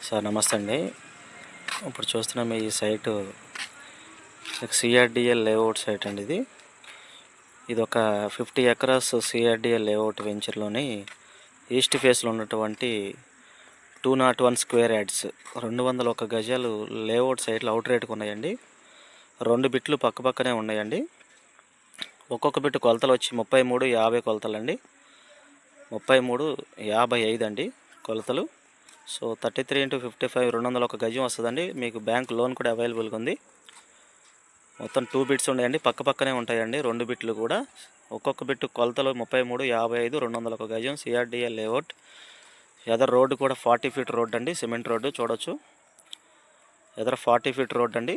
Sir నమస్తే అండి. ఇప్పుడు చూస్తున్నాం ఈ సైటు సిఆర్డిఎల్ లేఅవుట్ సైట్ అండి. ఇది ఒక 50 ఎకరాస్ సిఆర్డిఎల్ లేఅవుట్ వెంచర్లోని ఈస్ట్ ఫేస్లో ఉన్నటువంటి 201 స్క్వేర్ యార్డ్స్ 201 గజాలు లేఅవుట్ సైట్లు అవుట్ రేట్కి ఉన్నాయండి. 2 బిట్లు పక్కనే ఉన్నాయండి. ఒక్కొక్క బిట్టు కొలతలు వచ్చి 33-50 కొలతలండి. 33-55 అండి కొలతలు. సో 33 × 55 201 గజం వస్తుందండి. మీకు బ్యాంక్ లోన్ కూడా అవైలబుల్గా ఉంది. మొత్తం 2 బిట్స్ ఉన్నాయండి, పక్కనే ఉంటాయండి 2 బిట్లు కూడా. ఒక్కొక్క బిట్టు కొలతలు 33-55 201 గజం సిఆర్డిఎల్ లేఅవుట్. ఎదర్ రోడ్డు కూడా 40 ఫీట్ రోడ్ అండి, సిమెంట్ రోడ్డు చూడొచ్చు. ఎదర 40 ఫీట్ రోడ్ అండి,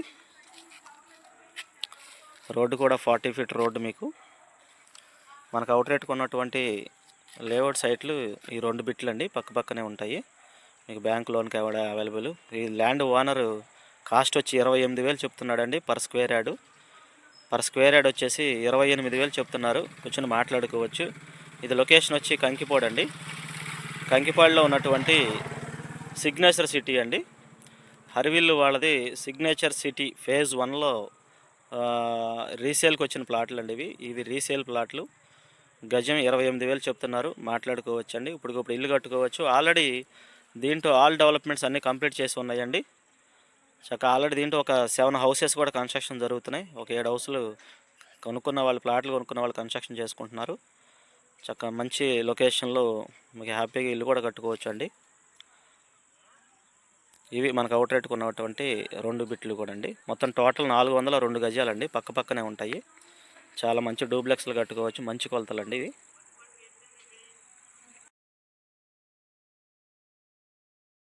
రోడ్డు కూడా 40 ఫీట్ రోడ్డు. మీకు మనకు అవుట్ రేట్కి ఉన్నటువంటి లేఅవుట్ సైట్లు ఈ 2 బిట్లు అండి, పక్కనే ఉంటాయి. మీకు బ్యాంక్ లోన్కి అవైలబుల్. ఈ ల్యాండ్ ఓనర్ కాస్ట్ వచ్చి 28,000 చెప్తున్నాడండి పర్ స్క్వేర్ యార్డు. వచ్చేసి 28,000 చెప్తున్నారు. కూర్చొని మాట్లాడుకోవచ్చు. ఇది లొకేషన్ వచ్చి కంకిపాడు అండి. కంకిపాడులో ఉన్నటువంటి సిగ్నేచర్ సిటీ అండి. హర్విల్లు వాళ్ళది సిగ్నేచర్ సిటీ ఫేజ్ 1లో రీసేల్కి వచ్చిన ప్లాట్లు అండి. ఇవి రీసేల్ ప్లాట్లు. గజం 28,000 చెప్తున్నారు. మాట్లాడుకోవచ్చు అండి. ఇప్పుడు ఇల్లు కట్టుకోవచ్చు. ఆల్రెడీ దీంట్లో ఆల్ డెవలప్మెంట్స్ అన్నీ కంప్లీట్ చేసి ఉన్నాయండి. చక్కగా ఆల్రెడీ దీంట్లో ఒక 7 హౌసెస్ కూడా కన్స్ట్రక్షన్ జరుగుతున్నాయి. ఒక 7 హౌసులు ప్లాట్లు కొనుక్కున్న వాళ్ళు కన్స్ట్రక్షన్ చేసుకుంటున్నారు. చక్కగా మంచి లొకేషన్లో మీకు హ్యాపీగా ఇల్లు కూడా కట్టుకోవచ్చు అండి. ఇవి మనకు అవుట్ రేట్కి ఉన్నటువంటి 2 బిట్లు కూడా అండి. మొత్తం టోటల్ 402 గజాలండి, పక్కనే ఉంటాయి. చాలా మంచి డూప్లెక్స్లు కట్టుకోవచ్చు. మంచి కొలతలు అండి ఇవి.